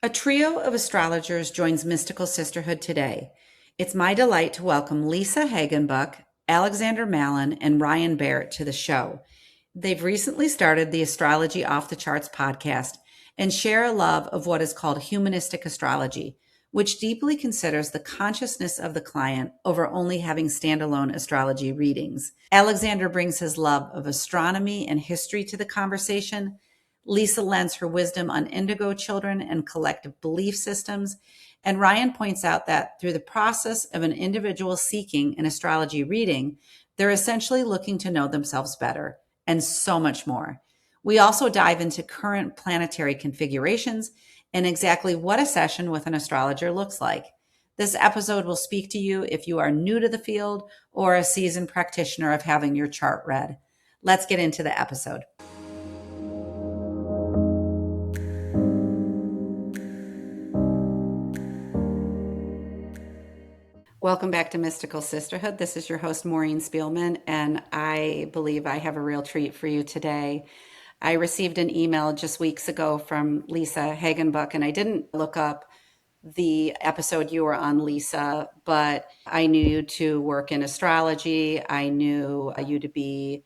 A trio of astrologers joins Mystical Sisterhood today. It's my delight to welcome Lisa Hagenbuch, Alexander Mallon, and Ryan Barrett to the show. They've recently started the Astrology Off the Charts podcast and share a love of what is called Humanistic Astrology, which deeply considers the consciousness of the client over only having standalone astrology readings. Alexander brings his love of astronomy and history to the conversation. Lisa lends her wisdom on indigo children and collective belief systems. And Ryan points out that through the process of an individual seeking an astrology reading, they're essentially looking to know themselves better and so much more. We also dive into current planetary configurations and exactly what a session with an astrologer looks like. This episode will speak to you if you are new to the field or a seasoned practitioner of having your chart read. Let's get into the episode. Welcome back to Mystical Sisterhood. This is your host, Maureen Spielman, and I believe I have a real treat for you today. I received an email just weeks ago from Lisa Hagenbuch, and I didn't look up the episode you were on, Lisa, but I knew you to work in astrology. I knew you to be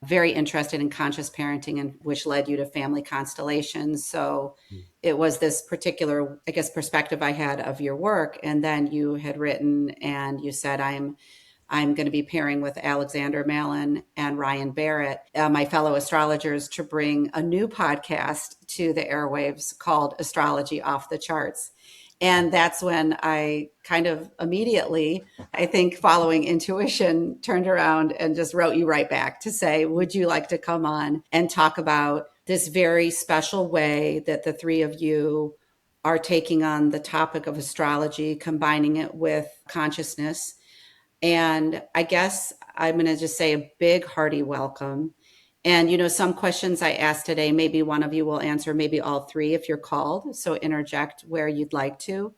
very interested in conscious parenting, and which led you to family constellations. So it was this particular, I guess, perspective I had of your work. And then you had written and you said, I'm going to be pairing with Alexander Mallon and Ryan Barrett, my fellow astrologers, to bring a new podcast to the airwaves called Astrology Off the Charts. And that's when I kind of immediately, I think following intuition, turned around and just wrote you right back to say, would you like to come on and talk about this very special way that the three of you are taking on the topic of astrology, combining it with consciousness? And I guess I'm going to just say a big hearty welcome. And, some questions I asked today, maybe one of you will answer, maybe all three if you're called. So interject where you'd like to.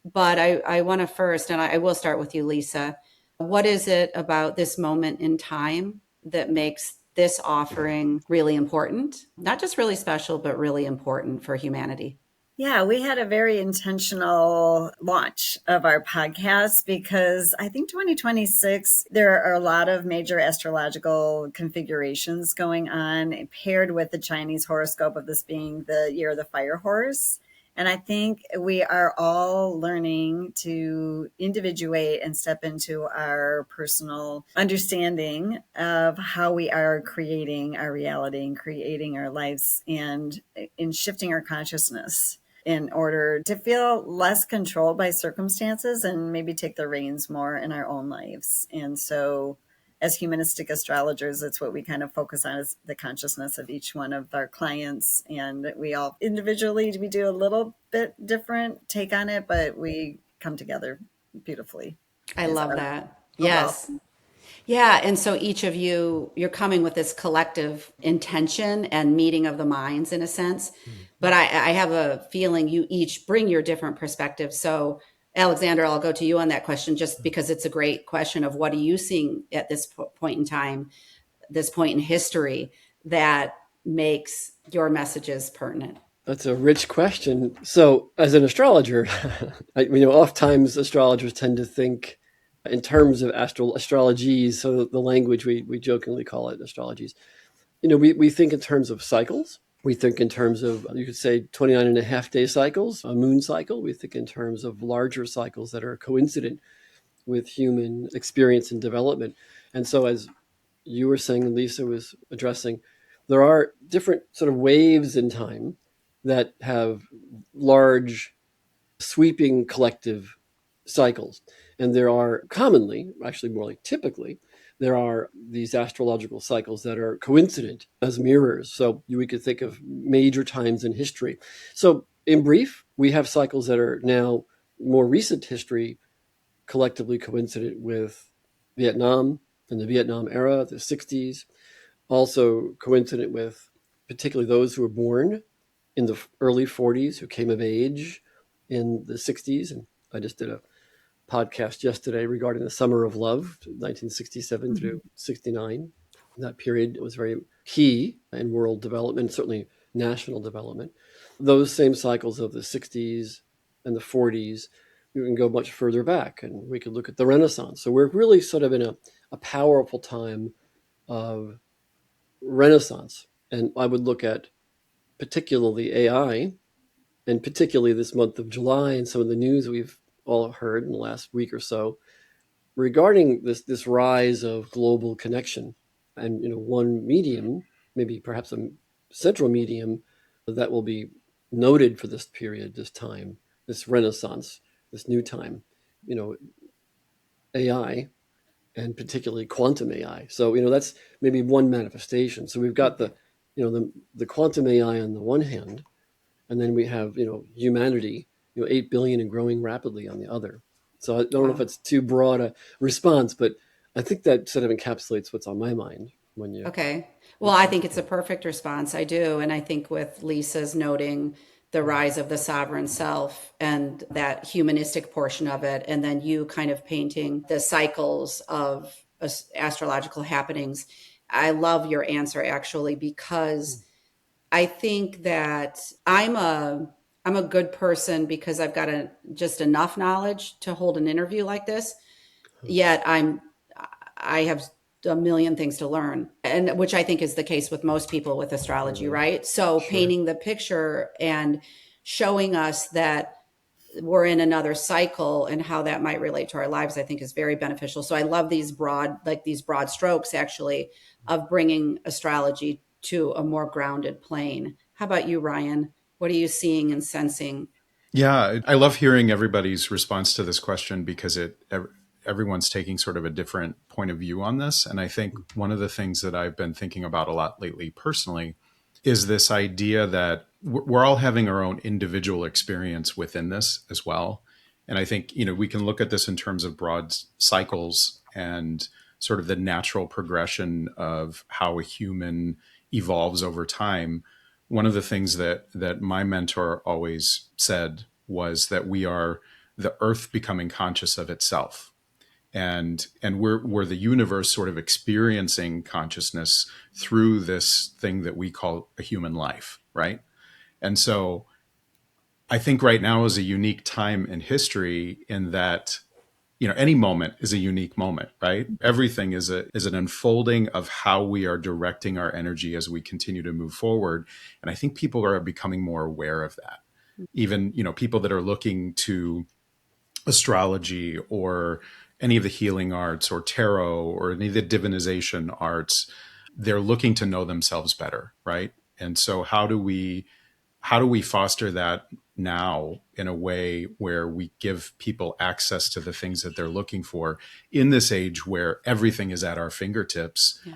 But I want to first, and I will start with you, Lisa. What is it about this moment in time that makes this offering really important? Not just really special, but really important for humanity. Yeah, we had a very intentional launch of our podcast because I think 2026, there are a lot of major astrological configurations going on, paired with the Chinese horoscope of this being the year of the fire horse. And I think we are all learning to individuate and step into our personal understanding of how we are creating our reality and creating our lives and in shifting our consciousness in order to feel less controlled by circumstances and maybe take the reins more in our own lives. And so as humanistic astrologers, it's what we kind of focus on, is the consciousness of each one of our clients. And we all individually, we do a little bit different take on it, but we come together beautifully. I love that. Yes. Yeah. And so each of you, you're coming with this collective intention and meeting of the minds in a sense. But I have a feeling you each bring your different perspectives. So Alexander, I'll go to you on that question just because it's a great question of what are you seeing at this point in time, this point in history that makes your messages pertinent? That's a rich question. So as an astrologer, oftentimes astrologers tend to think in terms of astrologies. So the language we jokingly call it astrologies. We think in terms of cycles. We think in terms of, you could say, 29 and a half day cycles, a moon cycle. We think in terms of larger cycles that are coincident with human experience and development. And so as you were saying, Lisa was addressing, there are different sort of waves in time that have large, sweeping collective cycles. And there are commonly, actually more like typically, there are these astrological cycles that are coincident as mirrors. So we could think of major times in history. So in brief, we have cycles that are now more recent history, collectively coincident with Vietnam and the Vietnam era, the 60s, also coincident with particularly those who were born in the early 40s, who came of age in the 60s. And I just did a podcast yesterday regarding the Summer of Love, 1967 through 69. That period was very key in world development, certainly national development. those same cycles of the 60s and the 40s, we can go much further back and we could look at the Renaissance. So we're really sort of in a powerful time of Renaissance. And I would look at particularly AI, and particularly this month of July and some of the news we've all heard in the last week or so regarding this rise of global connection. And one medium, maybe perhaps a central medium, that will be noted for this period, this time, this Renaissance, this new time, AI, and particularly quantum AI. So that's maybe one manifestation. So we've got the quantum AI on the one hand, and then we have humanity, 8 billion and growing rapidly on the other. So I don't know if it's too broad a response, but I think that sort of encapsulates what's on my mind when you. Okay. Well, I think it's a perfect response. I do. And I think with Lisa's noting the rise of the sovereign self and that humanistic portion of it, and then you kind of painting the cycles of astrological happenings, I love your answer actually, because I think that I'm a good person because I've got just enough knowledge to hold an interview like this. Yet I have a million things to learn, and which I think is the case with most people with astrology, right? So Sure. painting the picture and showing us that we're in another cycle and how that might relate to our lives, I think is very beneficial. So I love these broad strokes actually of bringing astrology to a more grounded plane. How about you, Ryan? What are you seeing and sensing? Yeah, I love hearing everybody's response to this question because everyone's taking sort of a different point of view on this. And I think one of the things that I've been thinking about a lot lately personally is this idea that we're all having our own individual experience within this as well. And I think, we can look at this in terms of broad cycles and sort of the natural progression of how a human evolves over time. One of the things that my mentor always said was that we are the earth becoming conscious of itself, and we're the universe sort of experiencing consciousness through this thing that we call a human life, right? And so I think right now is a unique time in history in that any moment is a unique moment, right? Everything is an unfolding of how we are directing our energy as we continue to move forward. And I think people are becoming more aware of that. Even, people that are looking to astrology or any of the healing arts or tarot or any of the divinization arts, they're looking to know themselves better, right? And so how do we foster that now in a way where we give people access to the things that they're looking for in this age where everything is at our fingertips? Yeah.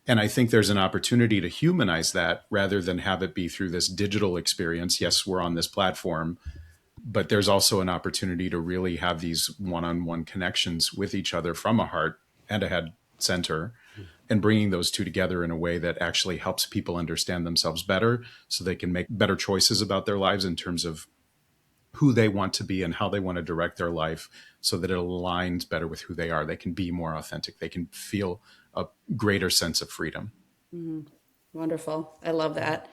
And I think there's an opportunity to humanize that rather than have it be through this digital experience. Yes, we're on this platform, but there's also an opportunity to really have these one-on-one connections with each other from a heart and a head center, and bringing those two together in a way that actually helps people understand themselves better so they can make better choices about their lives in terms of who they want to be and how they want to direct their life so that it aligns better with who they are. They can be more authentic. They can feel a greater sense of freedom. Mm-hmm. Wonderful. I love that.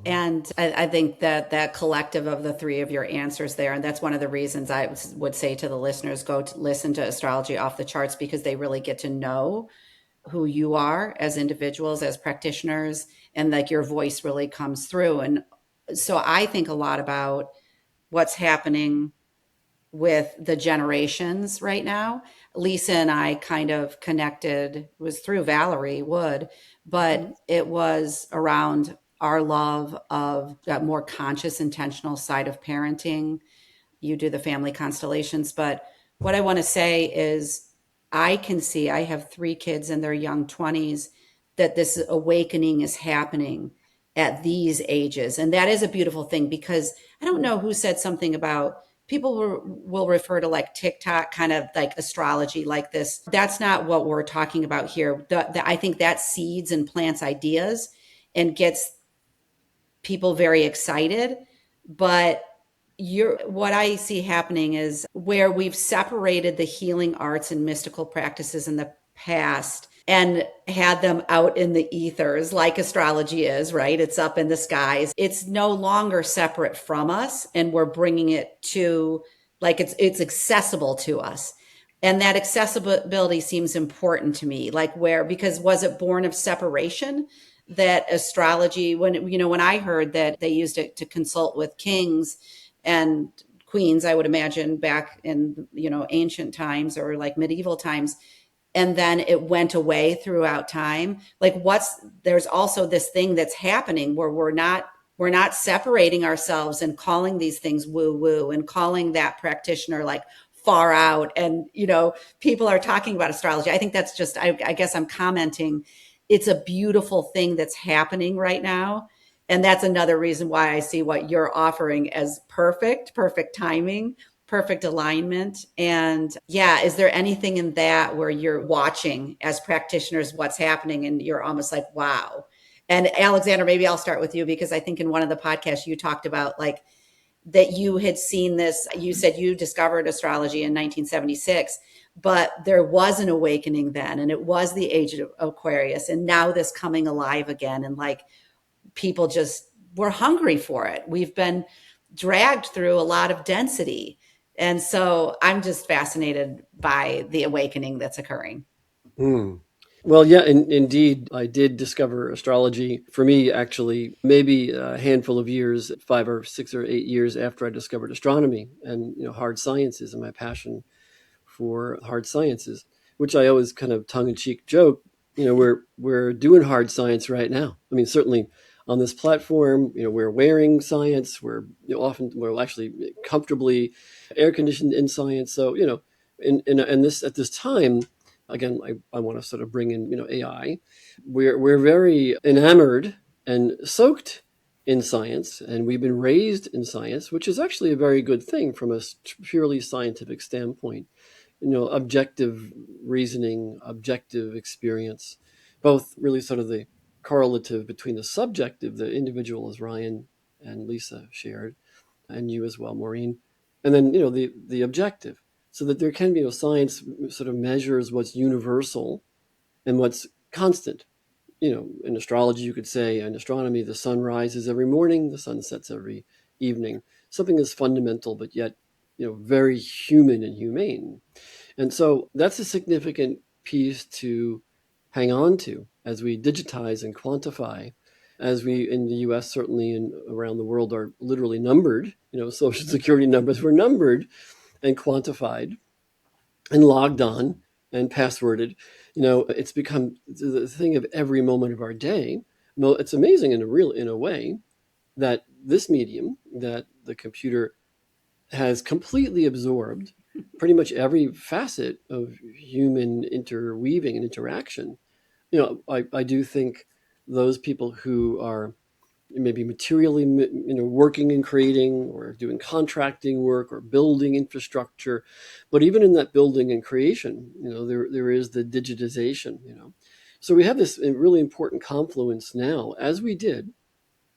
And I think that collective of the three of your answers there, and that's one of the reasons I would say to the listeners, go to listen to Astrology Off the Charts, because they really get to know who you are as individuals, as practitioners, and like your voice really comes through. And so I think a lot about what's happening with the generations right now. Lisa and I kind of connected, it was through Valerie Wood, but it was around our love of that more conscious, intentional side of parenting. You do the family constellations. But what I want to say is, I can see, I have three kids in their young 20s, that this awakening is happening at these ages. And that is a beautiful thing, because I don't know who said something about people will refer to like TikTok kind of like astrology like this. That's not what we're talking about here. I think that seeds and plants ideas and gets people very excited. But what I see happening is where we've separated the healing arts and mystical practices in the past and had them out in the ethers like astrology is, right? It's up in the skies. It's no longer separate from us, and we're bringing it to, like, it's accessible to us. And that accessibility seems important to me. Like, where, because was it born of separation, that astrology, when I heard that they used it to consult with kings and queens, I would imagine back in, ancient times or like medieval times, and then it went away throughout time. Like, there's also this thing that's happening where we're not separating ourselves and calling these things woo woo and calling that practitioner like far out. And, people are talking about astrology. I think that's just, I guess I'm commenting. It's a beautiful thing that's happening right now. And that's another reason why I see what you're offering as perfect timing, perfect alignment. And yeah, is there anything in that where you're watching as practitioners what's happening and you're almost like, wow? And Alexander, maybe I'll start with you, because I think in one of the podcasts you talked about like that you had seen this. You said you discovered astrology in 1976, but there was an awakening then, and it was the age of Aquarius, and now this coming alive again. And like, people just were hungry for it. We've been dragged through a lot of density. And so I'm just fascinated by the awakening that's occurring. Mm. Well, yeah, indeed, I did discover astrology. For me, actually, maybe a handful of years, 5 or 6 or 8 years after I discovered astronomy and hard sciences and my passion for hard sciences, which I always kind of tongue-in-cheek joke. We're doing hard science right now. I mean, certainly on this platform, we're wearing science. We're actually comfortably air conditioned in science. So in this at this time. Again, I want to sort of bring in, AI. We're very enamored and soaked in science, and we've been raised in science, which is actually a very good thing from a purely scientific standpoint. Objective reasoning, objective experience, both really sort of the correlative between the subjective, the individual, as Ryan and Lisa shared, and you as well, Maureen, and then the objective, so that there can be science sort of measures what's universal and what's constant. In astrology, you could say, in astronomy, the sun rises every morning, the sun sets every evening. Something is fundamental, but yet very human and humane. And so that's a significant piece to hang on to as we digitize and quantify, as we in the US, certainly, and around the world, are literally numbered. Social security numbers were numbered and quantified and logged on and passworded. It's become the thing of every moment of our day. It's amazing in a way that this medium, that the computer has completely absorbed pretty much every facet of human interweaving and interaction. I do think those people who are maybe materially, working and creating or doing contracting work or building infrastructure, but even in that building and creation, there is the digitization. So we have this really important confluence now, as we did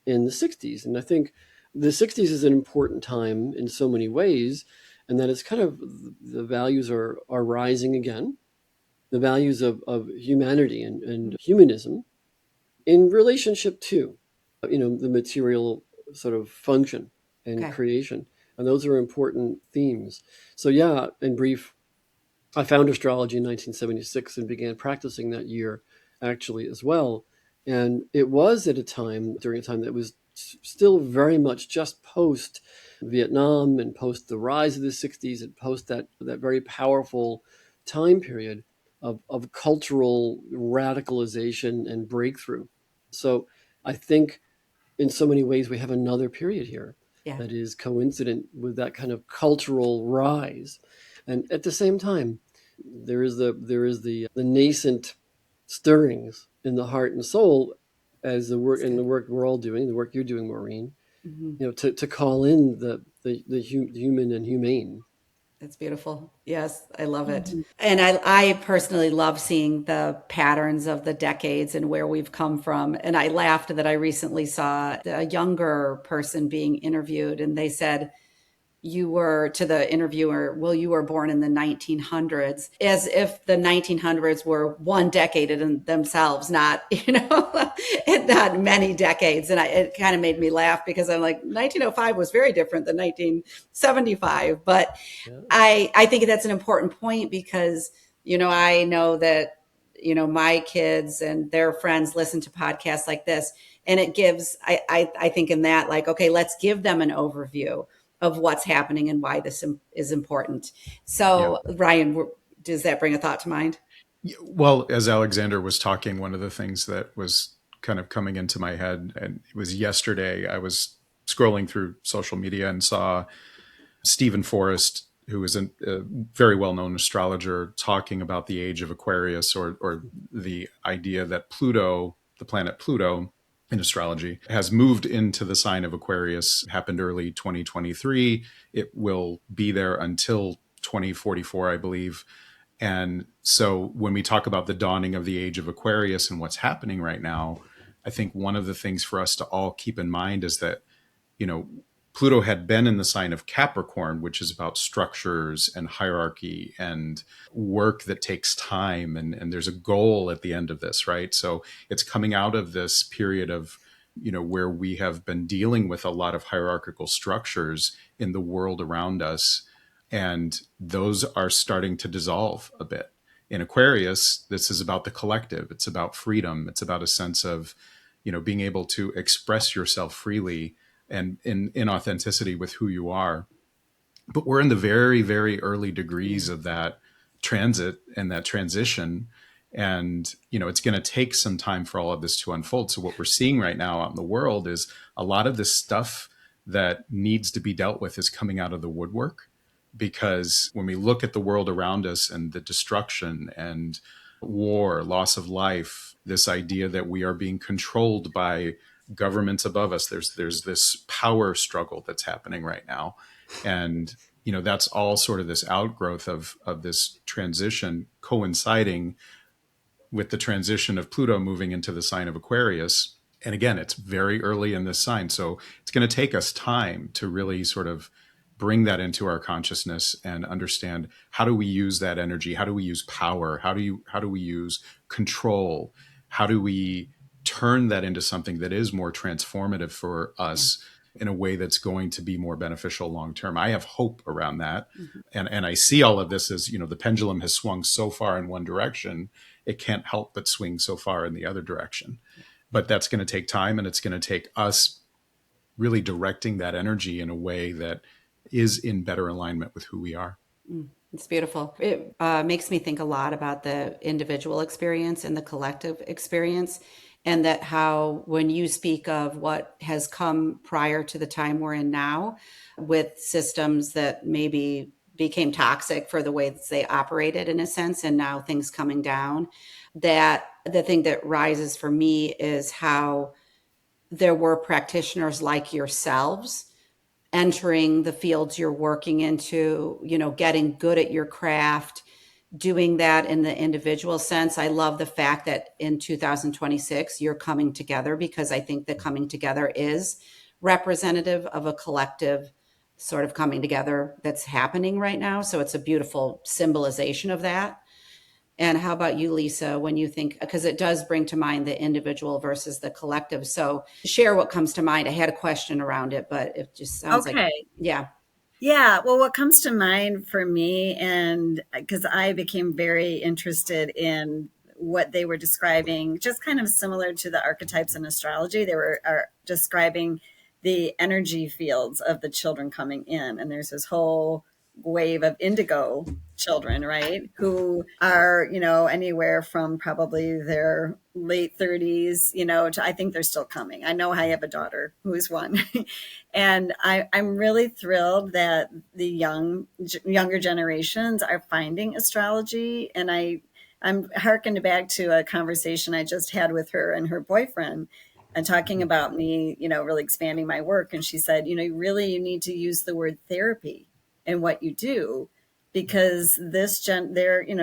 in the 60s. And I think the 60s is an important time in so many ways, and that it's kind of, the values are rising again, the values of humanity and humanism in relationship to, the material sort of function and Okay. creation. And those are important themes. So yeah, in brief, I found astrology in 1976 and began practicing that year, actually, as well. And it was during a time that was still very much just post Vietnam and post the rise of the 60s and post that very powerful time period of cultural radicalization and breakthrough. So I think in so many ways we have another period here Yeah. that is coincident with that kind of cultural rise. And at the same time, there is the nascent stirrings in the heart and soul, as the work That's and the good. work we're all doing, the work you're doing, Maureen, Mm-hmm. to call in the human and humane. That's beautiful. Yes, I love it. And I personally love seeing the patterns of the decades and where we've come from. And I laughed that I recently saw a younger person being interviewed, and they said, you were to the interviewer, well, you were born in the 1900s, as if the 1900s were one decade in themselves, not, not many decades. And it kind of made me laugh because I'm like, 1905 was very different than 1975. But Yeah. I think that's an important point because, I know that, my kids and their friends listen to podcasts like this. And it gives, I think in that, like, okay, let's give them an overview of what's happening and why this is important. Yeah. So, Ryan, does that bring a thought to mind? Well, as Alexander was talking, one of the things that was kind of coming into my head, and it was yesterday, I was scrolling through social media and saw Stephen Forrest, who is a very well-known astrologer, talking about the age of Aquarius, or the idea that Pluto, the planet Pluto in astrology, has moved into the sign of Aquarius, happened early 2023. It will be there until 2044, I believe. And so when we talk about the dawning of the age of Aquarius and what's happening right now, I think one of the things for us to all keep in mind is that, Pluto had been in the sign of Capricorn, which is about structures and hierarchy and work that takes time. And there's a goal at the end of this, right? So it's coming out of this period of, where we have been dealing with a lot of hierarchical structures in the world around us. And those are starting to dissolve a bit. In Aquarius, this is about the collective. It's about freedom. It's about a sense of, being able to express yourself freely and in authenticity with who you are. But we're in the very, very early degrees of that transit and that transition. And, it's going to take some time for all of this to unfold. So what we're seeing right now out in the world is a lot of this stuff that needs to be dealt with is coming out of the woodwork. Because when we look at the world around us and the destruction and war, loss of life, this idea that we are being controlled by governments above us, there's this power struggle that's happening right now. And, that's all sort of this outgrowth of this transition coinciding with the transition of Pluto moving into the sign of Aquarius. And again, it's very early in this sign. So it's going to take us time to really sort of bring that into our consciousness and understand, how do we use that energy? How do we use power? How do we use control? How do we turn that into something that is more transformative for us in a way that's going to be more beneficial long term? I have hope around that. And I see all of this as, the pendulum has swung so far in one direction, it can't help but swing so far in the other direction. But that's going to take time, and it's going to take us really directing that energy in a way that is in better alignment with who we are. It's beautiful. It makes me think a lot about the individual experience and the collective experience, and that how when you speak of what has come prior to the time we're in now, with systems that maybe became toxic for the way that they operated in a sense, and now things coming down, that the thing that rises for me is how there were practitioners like yourselves entering the fields you're working into, getting good at your craft, doing that in the individual sense. I love the fact that in 2026, you're coming together, because I think the coming together is representative of a collective sort of coming together that's happening right now. So it's a beautiful symbolization of that. And how about you, Lisa, when you think, because it does bring to mind the individual versus the collective. So share what comes to mind. I had a question around it, but it just sounds like, yeah. Yeah, well, what comes to mind for me, and because I became very interested in what they were describing, just kind of similar to the archetypes in astrology, they were describing the energy fields of the children coming in. And there's this whole wave of indigo children, right? Who are, anywhere from probably their late 30s, to, I think they're still coming. I know I have a daughter who is one. And I'm really thrilled that the younger generations are finding astrology. And I'm hearkened back to a conversation I just had with her and her boyfriend, and talking about me, really expanding my work. And she said, you need to use the word therapy in what you do, because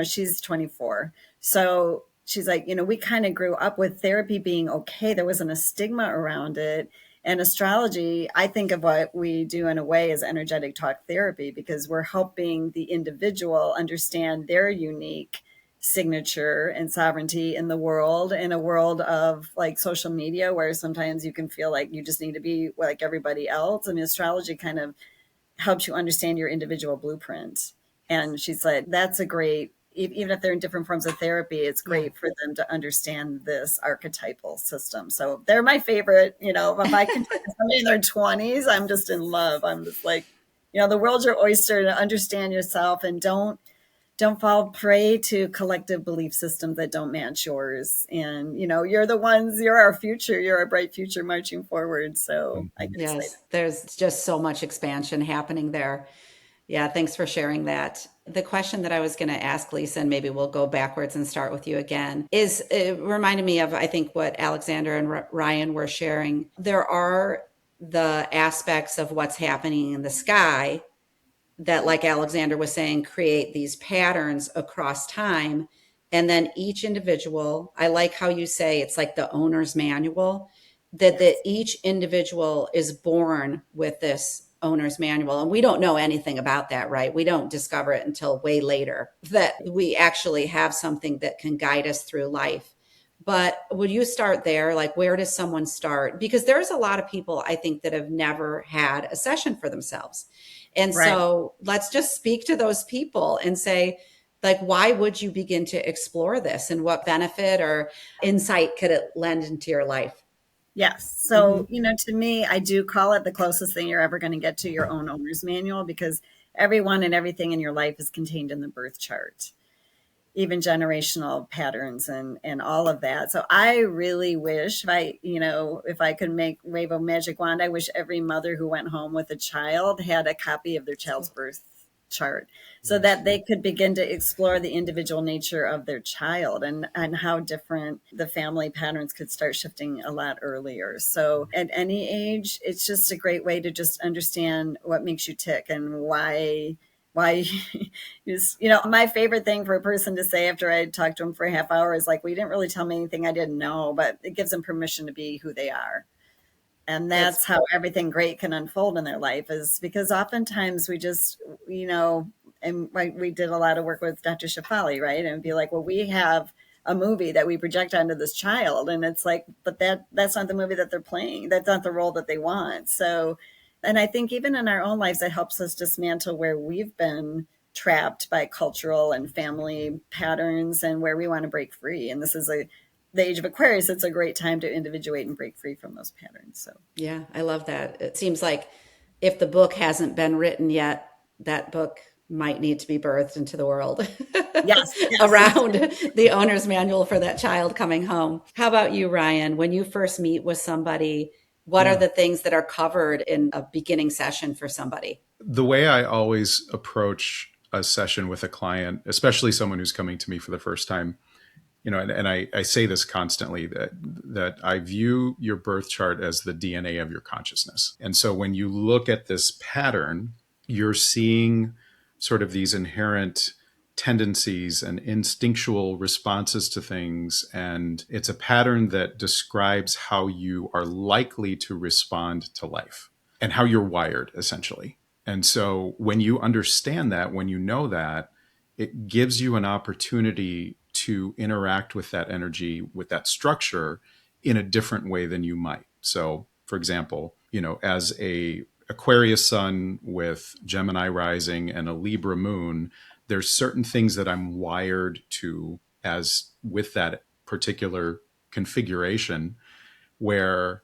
she's 24. So she's like, we kind of grew up with therapy being okay. There wasn't a stigma around it. And astrology, I think of what we do in a way as energetic talk therapy, because we're helping the individual understand their unique signature and sovereignty in the world, in a world of like social media, where sometimes you can feel like you just need to be like everybody else. I mean, astrology kind of helps you understand your individual blueprint. And she's like, that's a great, even if they're in different forms of therapy, it's Yeah. great for them to understand this archetypal system. So they're my favorite. You know, if I can talk to somebody in their 20s, I'm just in love. I'm just like, you know, the world's your oyster, to understand yourself, and don't fall prey to collective belief systems that don't match yours. And, you know, you're our future, you're our bright future marching forward. So I get excited. Yes, there's just so much expansion happening there. Yeah, thanks for sharing that. The question that I was going to ask Lisa, and maybe we'll go backwards and start with you again, is it reminded me of, I think, what Alexander and Ryan were sharing. There are the aspects of what's happening in the sky that, like Alexander was saying, create these patterns across time. And then each individual, I like how you say it's like the owner's manual, that each individual is born with this owner's manual. And we don't know anything about that, right? We don't discover it until way later, that we actually have something that can guide us through life. But would you start there? Like, where does someone start? Because there's a lot of people, I think, that have never had a session for themselves. And Right. so let's just speak to those people and say, like, why would you begin to explore this, and what benefit or insight could it lend into your life? Yes. So, you know, to me, I do call it the closest thing you're ever going to get to your own owner's manual, because everyone and everything in your life is contained in the birth chart, even generational patterns and all of that. So I really wish, if I could wave a magic wand, I wish every mother who went home with a child had a copy of their child's birth chart, so that they could begin to explore the individual nature of their child, and how different the family patterns could start shifting a lot earlier. So at any age, it's just a great way to just understand what makes you tick, and why my favorite thing for a person to say after I talked to them for a half hour is like, well, you didn't really tell me anything I didn't know, but it gives them permission to be who they are. And that's how everything great can unfold in their life, is because oftentimes we just, and we did a lot of work with Dr. Shafali, right? And be like, well, we have a movie that we project onto this child. And it's like, but that's not the movie that they're playing. That's not the role that they want. So, and I think even in our own lives, it helps us dismantle where we've been trapped by cultural and family patterns, and where we want to break free. And this is the age of Aquarius. It's a great time to individuate and break free from those patterns. So Yeah, I love that. It seems like if the book hasn't been written yet, that book might need to be birthed into the world. yes. Around the owner's manual for that child coming home. How about you, Ryan? When you first meet with somebody, what are the things that are covered in a beginning session for somebody? The way I always approach a session with a client, especially someone who's coming to me for the first time, and I say this constantly, that I view your birth chart as the DNA of your consciousness. And so when you look at this pattern, you're seeing sort of these inherent tendencies and instinctual responses to things. And it's a pattern that describes how you are likely to respond to life and how you're wired, essentially. And so when you understand that, when you know that, it gives you an opportunity to interact with that energy, with that structure in a different way than you might. So, for example, as a Aquarius sun with Gemini rising and a Libra moon, there's certain things that I'm wired to as with that particular configuration, where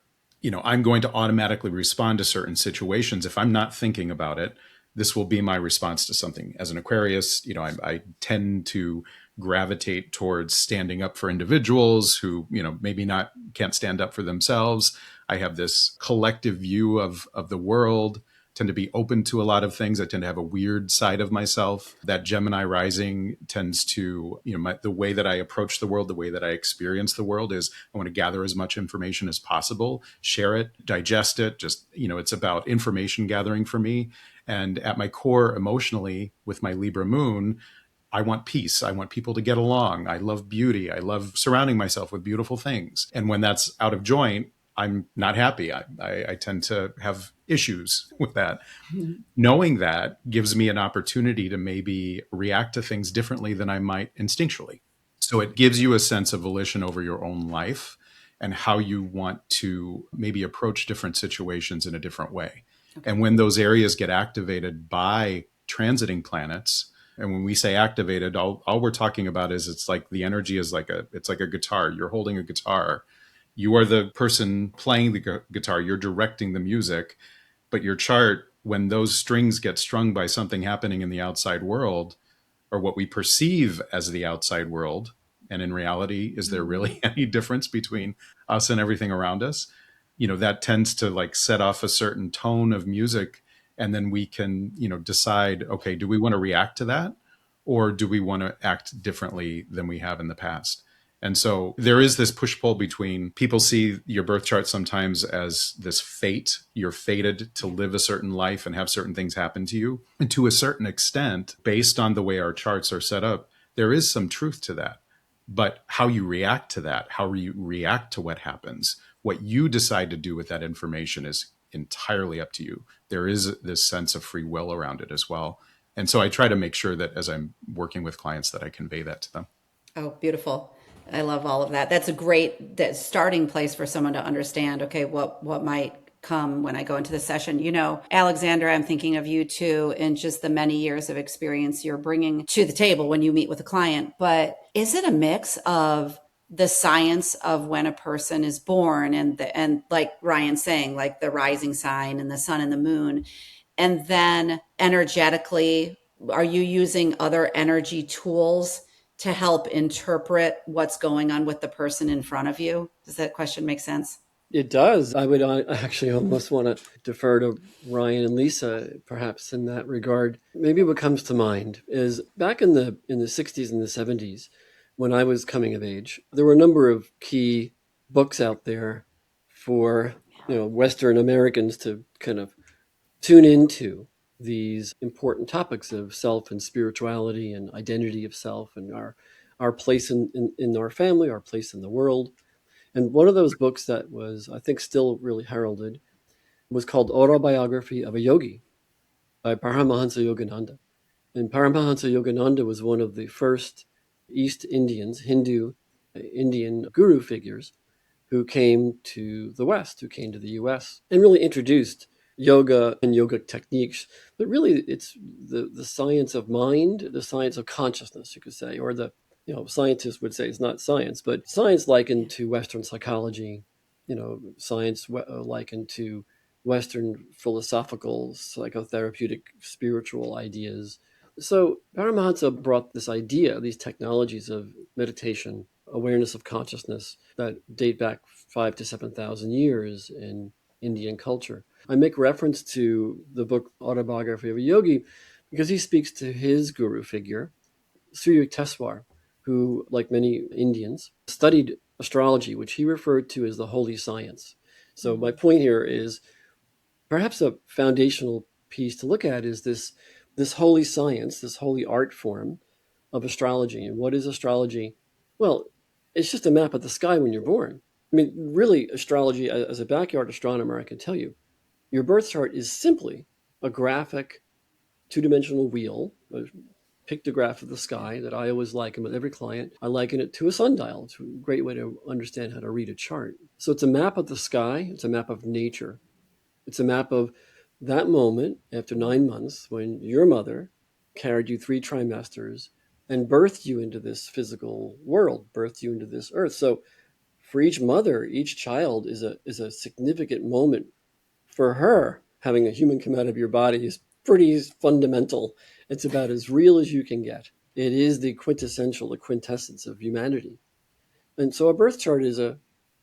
I'm going to automatically respond to certain situations if I'm not thinking about it. This will be my response to something. As an Aquarius, I tend to gravitate towards standing up for individuals who, maybe can't stand up for themselves. I have this collective view of the world, tend to be open to a lot of things. I tend to have a weird side of myself. That Gemini rising tends to, the way that I approach the world, the way that I experience the world is I want to gather as much information as possible, share it, digest it. Just, it's about information gathering for me. And at my core, emotionally, with my Libra moon, I want peace. I want people to get along. I love beauty. I love surrounding myself with beautiful things. And when that's out of joint, I'm not happy. I tend to have issues with that. Knowing that gives me an opportunity to maybe react to things differently than I might instinctually. So it gives you a sense of volition over your own life and how you want to maybe approach different situations in a different way. Okay. And when those areas get activated by transiting planets, and when we say activated, all we're talking about is it's like the energy is it's like a guitar. You're holding a guitar. You are the person playing the guitar. You're directing the music, but your chart, when those strings get strung by something happening in the outside world, or what we perceive as the outside world, and in reality, is there really any difference between us and everything around us? That tends to like set off a certain tone of music, and then we can, decide, okay, do we want to react to that, or do we want to act differently than we have in the past? And so there is this push-pull between, people see your birth chart sometimes as this fate. You're fated to live a certain life and have certain things happen to you. And to a certain extent, based on the way our charts are set up, there is some truth to that. But how you react to that, how you react to what happens, what you decide to do with that information is entirely up to you. There is this sense of free will around it as well. And so I try to make sure that as I'm working with clients that I convey that to them. Oh, beautiful. I love all of that. That's a great starting place for someone to understand, okay, what might come when I go into the session. Alexandra, I'm thinking of you too, and just the many years of experience you're bringing to the table when you meet with a client. But is it a mix of the science of when a person is born and like Ryan's saying, like the rising sign and the sun and the moon, and then energetically, are you using other energy tools to help interpret what's going on with the person in front of you? Does that question make sense? It does. I would actually almost want to defer to Ryan and Lisa, perhaps in that regard. Maybe what comes to mind is back in the 60s and the 70s, when I was coming of age, there were a number of key books out there for Western Americans to kind of tune into these important topics of self and spirituality and identity of self and our place in our family, our place in the world. And one of those books that was, I think, still really heralded was called Autobiography of a Yogi by Paramahansa Yogananda. And Paramahansa Yogananda was one of the first East Indians, Hindu Indian guru figures who came to the West, who came to the US, and really introduced yoga and yogic techniques. But really, it's the science of mind, the science of consciousness, you could say, or scientists would say it's not science, but science likened to Western psychology, science likened to Western philosophical, psychotherapeutic, spiritual ideas. So Paramahansa brought this idea, these technologies of meditation, awareness of consciousness that date back 5,000 to 7,000 years in Indian culture. I make reference to the book Autobiography of a Yogi because he speaks to his guru figure, Sri Yukteswar, who, like many Indians, studied astrology, which he referred to as the holy science. So my point here is perhaps a foundational piece to look at is this holy science, this holy art form of astrology. And what is astrology? Well, it's just a map of the sky when you're born. I mean, really, astrology, as a backyard astronomer, I can tell you, your birth chart is simply a graphic, two-dimensional wheel, a pictograph of the sky that I always liken with every client. I liken it to a sundial. It's a great way to understand how to read a chart. So it's a map of the sky. It's a map of nature. It's a map of that moment after 9 months when your mother carried you 3 trimesters and birthed you into this physical world, birthed you into this earth. So for each mother, each child is a significant moment. For her, having a human come out of your body is pretty fundamental. It's about as real as you can get. It is the quintessential, the quintessence of humanity. And so a birth chart is an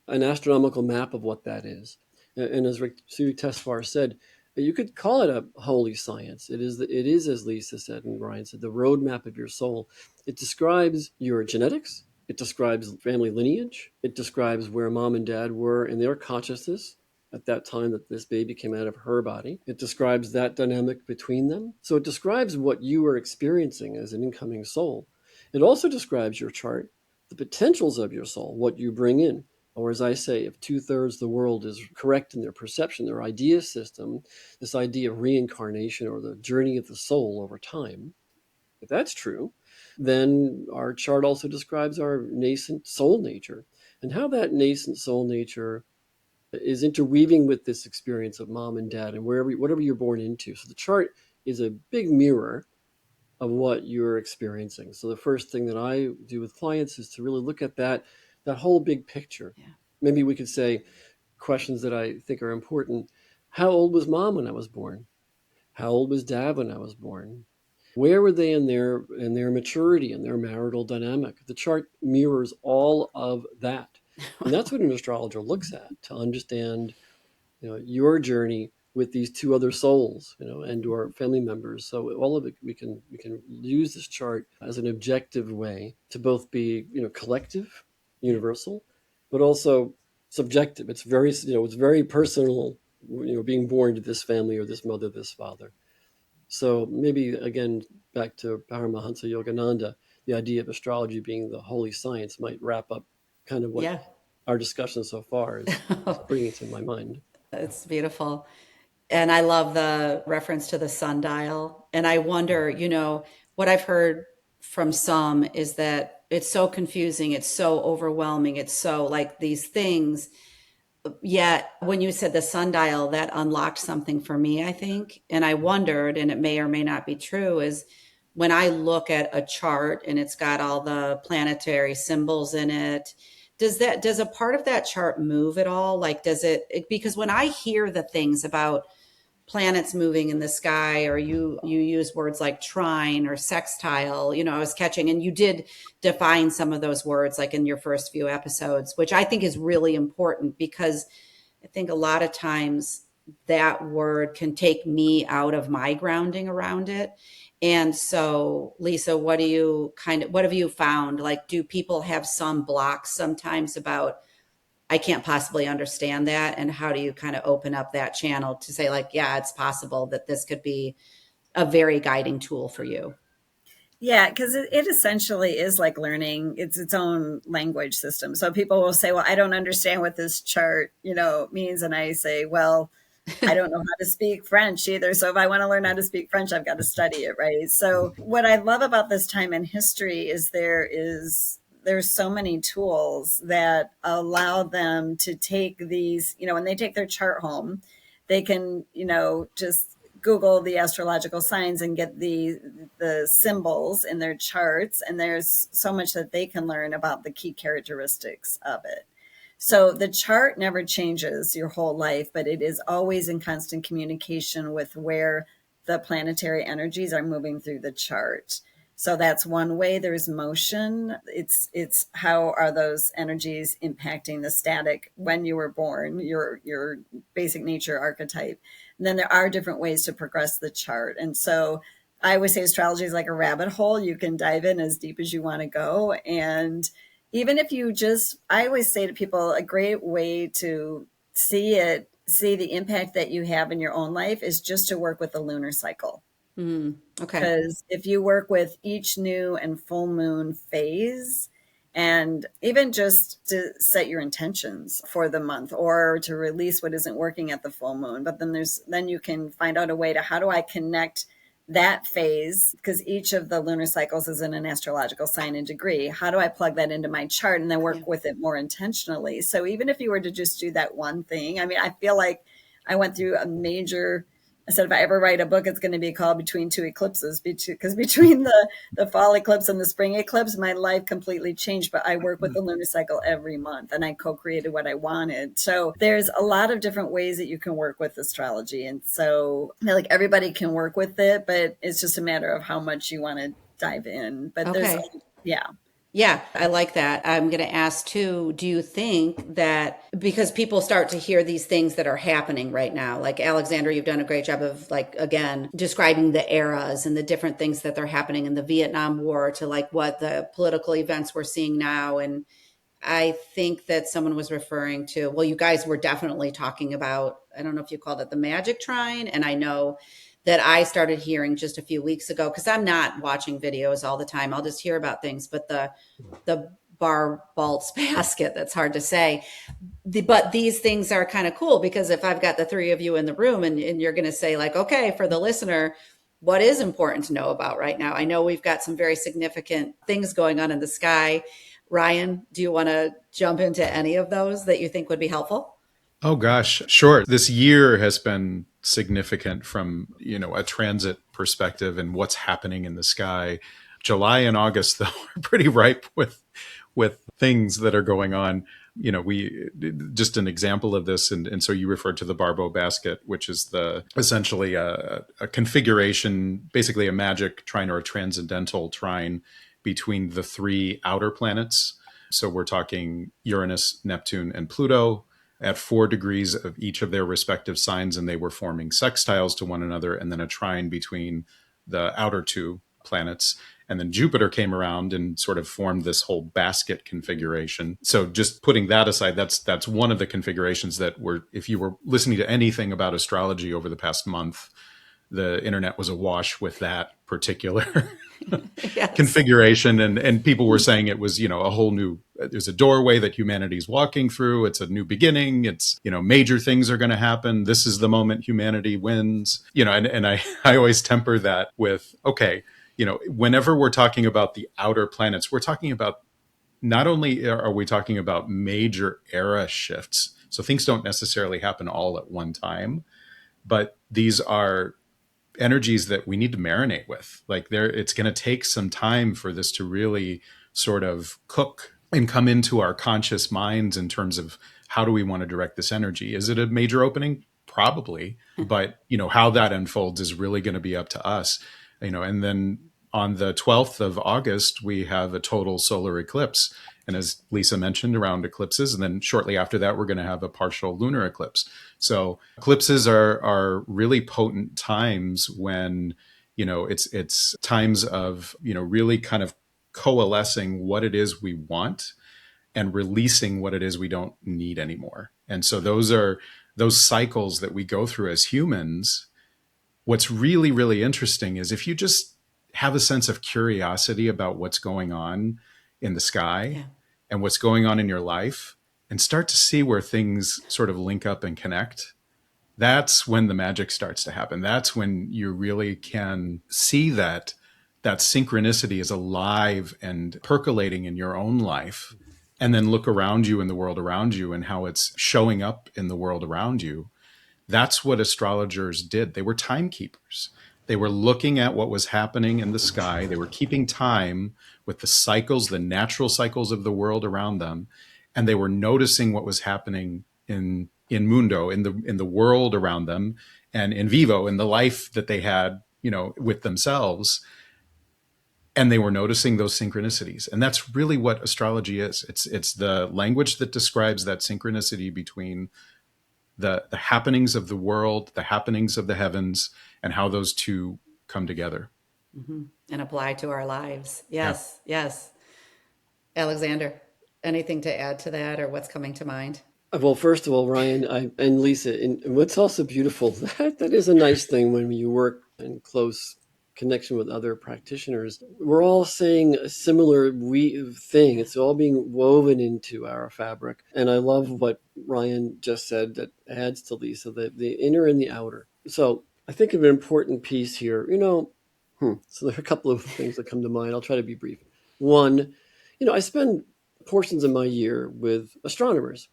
astronomical map of what that is. And as Sri Tesfar said, you could call it a holy science. It is, as Lisa said and Ryan said, the roadmap of your soul. It describes your genetics. It describes family lineage. It describes where mom and dad were in their consciousness at that time that this baby came out of her body. It describes that dynamic between them. So it describes what you are experiencing as an incoming soul. It also describes your chart, the potentials of your soul, what you bring in. Or as I say, if 2/3 of the world is correct in their perception, their idea system, this idea of reincarnation or the journey of the soul over time, if that's true, then our chart also describes our nascent soul nature and how that nascent soul nature is interweaving with this experience of mom and dad and whatever you're born into. So the chart is a big mirror of what you're experiencing. So the first thing that I do with clients is to really look at that whole big picture. Yeah. Maybe we could say questions that I think are important. How old was mom when I was born? How old was dad when I was born? Where were they in their maturity and their marital dynamic? The chart mirrors all of that. And that's what an astrologer looks at to understand, your journey with these two other souls, and our family members. So all of it, we can use this chart as an objective way to both be, collective, universal, but also subjective. It's very personal, being born to this family or this mother, this father. So maybe again, back to Paramahansa Yogananda, the idea of astrology being the holy science might wrap up kind of what Yeah. our discussion so far is bringing to my mind. It's beautiful. And I love the reference to the sundial. And I wonder, what I've heard from some is that it's so confusing, it's so overwhelming, it's so like these things. Yet when you said the sundial, that unlocked something for me, I think. And I wondered, and it may or may not be true, is when I look at a chart and it's got all the planetary symbols in it, does a part of that chart move at all? Like, because when I hear the things about planets moving in the sky, or you use words like trine or sextile, I was catching, and you did define some of those words like in your first few episodes, which I think is really important, because I think a lot of times that word can take me out of my grounding around it. And so, Lisa, what have you found? Like, do people have some blocks sometimes about, I can't possibly understand that? And how do you kind of open up that channel to say, like, yeah, it's possible that this could be a very guiding tool for you? Yeah, because it essentially is like learning. It's its own language system. So people will say, well, I don't understand what this chart, means. And I say, well, I don't know how to speak French either. So if I want to learn how to speak French, I've got to study it, right? So what I love about this time in history is there's so many tools that allow them to take these, when they take their chart home, they can, just Google the astrological signs and get the symbols in their charts. And there's so much that they can learn about the key characteristics of it. So the chart never changes your whole life, but it is always in constant communication with where the planetary energies are moving through the chart. So that's one way. There's motion. It's how are those energies impacting the static when you were born, your basic nature archetype. And then there are different ways to progress the chart. And so I always say astrology is like a rabbit hole. You can dive in as deep as you want to go. And even if I always say to people, a great way to see the impact that you have in your own life is just to work with the lunar cycle. Okay. Because if you work with each new and full moon phase, and even just to set your intentions for the month or to release what isn't working at the full moon, but then you can find out a way to, how do I connect that phase, because each of the lunar cycles is in an astrological sign and degree. How do I plug that into my chart and then work with it more intentionally? So even if you were to just do that one thing, I mean, I feel like I went through I said, if I ever write a book, it's going to be called Between Two Eclipses, because between the fall eclipse and the spring eclipse, my life completely changed. But I work with the lunar cycle every month, and I co-created what I wanted. So there's a lot of different ways that you can work with astrology. And so I feel like everybody can work with it, but it's just a matter of how much you want to dive in. But yeah. Yeah, I like that. I'm going to ask too, do you think that because people start to hear these things that are happening right now, like Alexandra, you've done a great job of, like, again, describing the eras and the different things that are happening in the Vietnam War to like what the political events we're seeing now. And I think that someone was referring to, well, you guys were definitely talking about, I don't know if you called it the magic trine. And I know that I started hearing just a few weeks ago, because I'm not watching videos all the time. I'll just hear about things. But the bar bolts basket. That's hard to say. But these things are kind of cool because if I've got the three of you in the room and you're going to say like, okay, for the listener, what is important to know about right now? I know we've got some very significant things going on in the sky. Ryan, do you want to jump into any of those that you think would be helpful? Oh gosh, sure. This year has been significant from, a transit perspective and what's happening in the sky. July and August though are pretty ripe with things that are going on. We just an example of this, and so you referred to the Barbo basket, which is the essentially a configuration, basically a magic trine or a transcendental trine between the three outer planets. So we're talking Uranus, Neptune, and Pluto at 4 degrees of each of their respective signs, and they were forming sextiles to one another, and then a trine between the outer two planets. And then Jupiter came around and sort of formed this whole basket configuration. So just putting that aside, that's one of the configurations that were, if you were listening to anything about astrology over the past month, the internet was awash with that particular Yes. configuration, and people were saying it was a whole new, there's a doorway that humanity's walking through, it's a new beginning, it's major things are going to happen, this is the moment humanity wins, and I always temper that with, okay, whenever we're talking about the outer planets, we're talking about, not only are we talking about major era shifts, so things don't necessarily happen all at one time, but these are energies that we need to marinate with. Like it's going to take some time for this to really sort of cook and come into our conscious minds in terms of how do we want to direct this energy? Is it a major opening? Probably, but how that unfolds is really going to be up to us. And then on the 12th of August, we have a total solar eclipse. And as Lisa mentioned, around eclipses. And then shortly after that, we're going to have a partial lunar eclipse. So eclipses are really potent times when, it's times of, really kind of coalescing what it is we want and releasing what it is we don't need anymore. And so those are those cycles that we go through as humans. What's really, really interesting is if you just have a sense of curiosity about what's going on in the sky, Yeah. and what's going on in your life, and start to see where things sort of link up and connect, that's when the magic starts to happen. That's when you really can see that synchronicity is alive and percolating in your own life, and then look around you in the world around you and how it's showing up in the world around you. That's what astrologers did. They were timekeepers. They were looking at what was happening in the sky. They were keeping time with the cycles, the natural cycles of the world around them, and they were noticing what was happening in mundo, in the world around them, and in vivo, in the life that they had, with themselves. And they were noticing those synchronicities, and that's really what astrology is. It's the language that describes that synchronicity between the happenings of the world, the happenings of the heavens, and how those two come together. Mm-hmm. And apply to our lives. Yeah. Yes. Yes. Alexander, anything to add to that or what's coming to mind? Well, first of all, Ryan and Lisa, and what's also beautiful, that is a nice thing when you work in close connection with other practitioners. We're all saying a similar thing. It's all being woven into our fabric. And I love what Ryan just said that adds to Lisa, the inner and the outer. So I think of an important piece here, so there are a couple of things that come to mind. I'll try to be brief. One, I spend portions of my year with astronomers.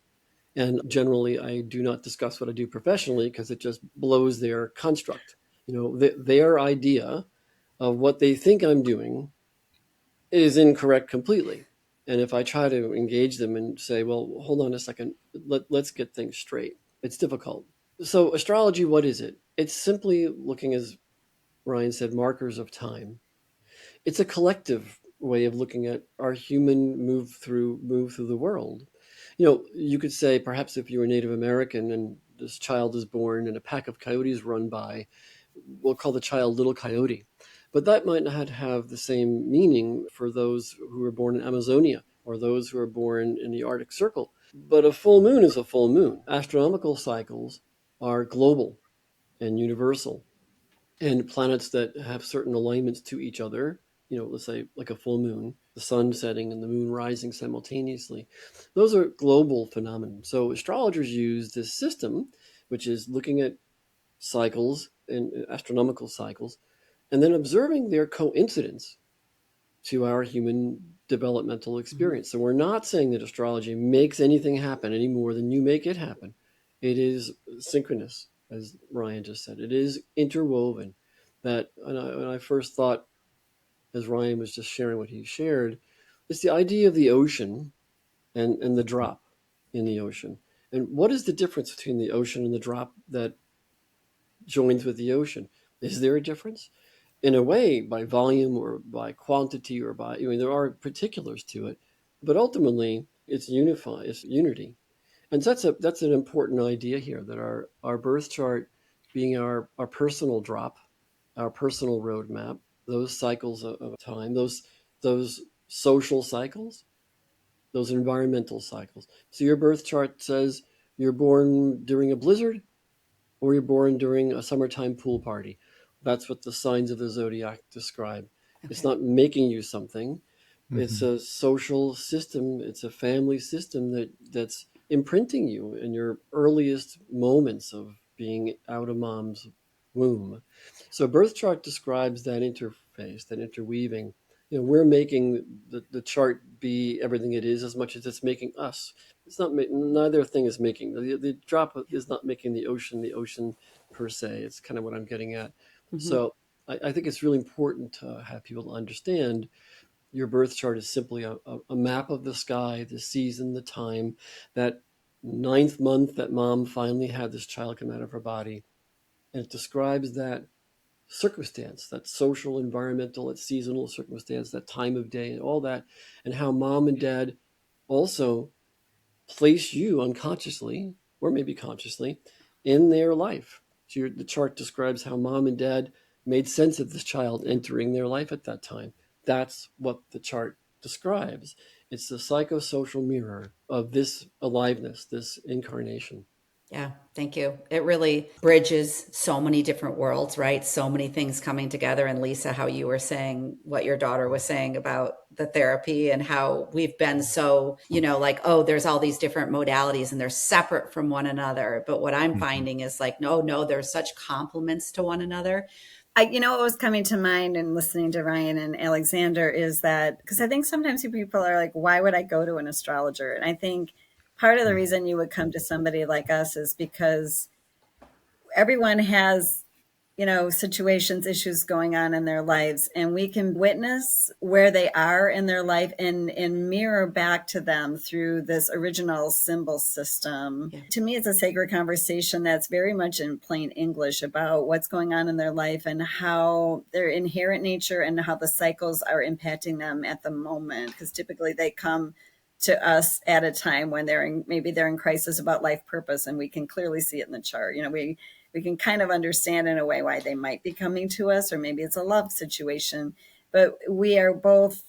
And generally, I do not discuss what I do professionally because it just blows their construct. Their idea of what they think I'm doing is incorrect completely. And if I try to engage them and say, well, hold on a second, let's get things straight, it's difficult. So astrology, what is it? It's simply looking, as Ryan said, markers of time. It's a collective way of looking at our human move through the world. You could say perhaps if you were Native American and this child is born and a pack of coyotes run by, we'll call the child Little Coyote. But that might not have the same meaning for those who are born in Amazonia or those who are born in the Arctic Circle. But a full moon is a full moon. Astronomical cycles are global and universal. And planets that have certain alignments to each other let's say like a full moon, the sun setting and the moon rising simultaneously. Those are global phenomena. So astrologers use this system, which is looking at cycles and astronomical cycles, and then observing their coincidence to our human developmental experience. So we're not saying that astrology makes anything happen any more than you make it happen. It is synchronous, as Ryan just said. It is interwoven. That when I first thought, as Ryan was just sharing what he shared, it's the idea of the ocean and the drop in the ocean. And what is the difference between the ocean and the drop that joins with the ocean? Is there a difference? In a way, by volume or by quantity or by, there are particulars to it, but ultimately it's unified, it's unity. And so that's an important idea here, that our birth chart being our personal drop, our personal roadmap, those cycles of time, those social cycles, those environmental cycles. So your birth chart says you're born during a blizzard or you're born during a summertime pool party. That's what the signs of the zodiac describe. Okay. It's not making you something. Mm-hmm. It's a social system. It's a family system that's imprinting you in your earliest moments of being out of mom's womb. So birth chart describes that interface, that interweaving. We're making the chart be everything it is as much as it's making us. It's not, neither thing is making, the drop is not making the ocean per se. It's kind of what I'm getting at. Mm-hmm. So I think it's really important to have people understand your birth chart is simply a map of the sky, the season, the time, that 9th month that mom finally had this child come out of her body. And it describes that circumstance, that social, environmental, that seasonal circumstance, that time of day and all that, and how mom and dad also place you unconsciously, or maybe consciously, in their life. So the chart describes how mom and dad made sense of this child entering their life at that time. That's what the chart describes. It's the psychosocial mirror of this aliveness, this incarnation. Yeah, thank you. It really bridges so many different worlds, right? So many things coming together. And Lisa, how you were saying what your daughter was saying about the therapy and how we've been so, like, oh, there's all these different modalities and they're separate from one another. But what I'm finding is like, no, there's such complements to one another. What was coming to mind and listening to Ryan and Alexander is that, because I think sometimes people are like, why would I go to an astrologer? And I think part of the reason you would come to somebody like us is because everyone has, situations, issues going on in their lives, and we can witness where they are in their life and mirror back to them through this original symbol system. Yeah. To me, it's a sacred conversation that's very much in plain English about what's going on in their life and how their inherent nature and how the cycles are impacting them at the moment. Because typically they come to us at a time when maybe they're in crisis about life purpose, and we can clearly see it in the chart. We can kind of understand in a way why they might be coming to us, or maybe it's a love situation, but we are both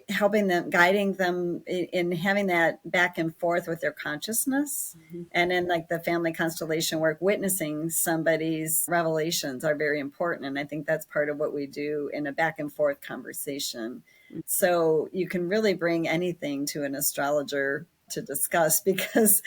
helping them, guiding them in having that back and forth with their consciousness. Mm-hmm. And then like the family constellation work, witnessing somebody's revelations are very important. And I think that's part of what we do in a back and forth conversation. Mm-hmm. So you can really bring anything to an astrologer to discuss, because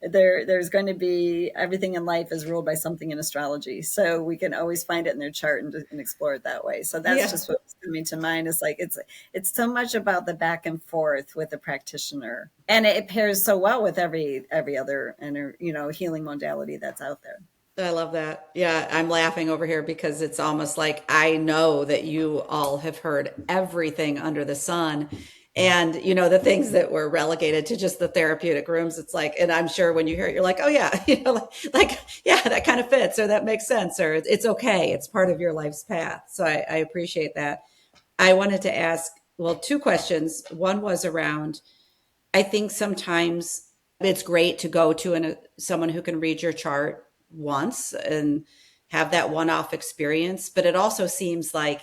there's going to be, everything in life is ruled by something in astrology. So we can always find it in their chart and explore it that way. So that's just what's coming to mind. Is like, it's so much about the back and forth with the practitioner, and it pairs so well with every other, healing modality that's out there. I love that. Yeah, I'm laughing over here because it's almost like I know that you all have heard everything under the sun. And, the things that were relegated to just the therapeutic rooms, it's like, and I'm sure when you hear it, you're like, oh yeah, yeah, that kind of fits, or that makes sense, or it's okay. It's part of your life's path. So I appreciate that. I wanted to ask, well, 2 questions. One was around, I think sometimes it's great to go to someone who can read your chart once and have that one-off experience. But it also seems like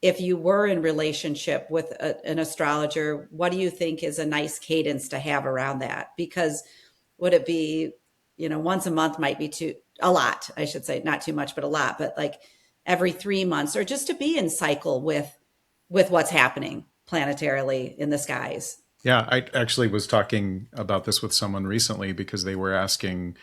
if you were in relationship with an astrologer, what do you think is a nice cadence to have around that? Because would it be, once a month might be a lot, I should say, not too much, but a lot, but like every 3 months, or just to be in cycle with with what's happening planetarily in the skies. Yeah, I actually was talking about this with someone recently because they were asking,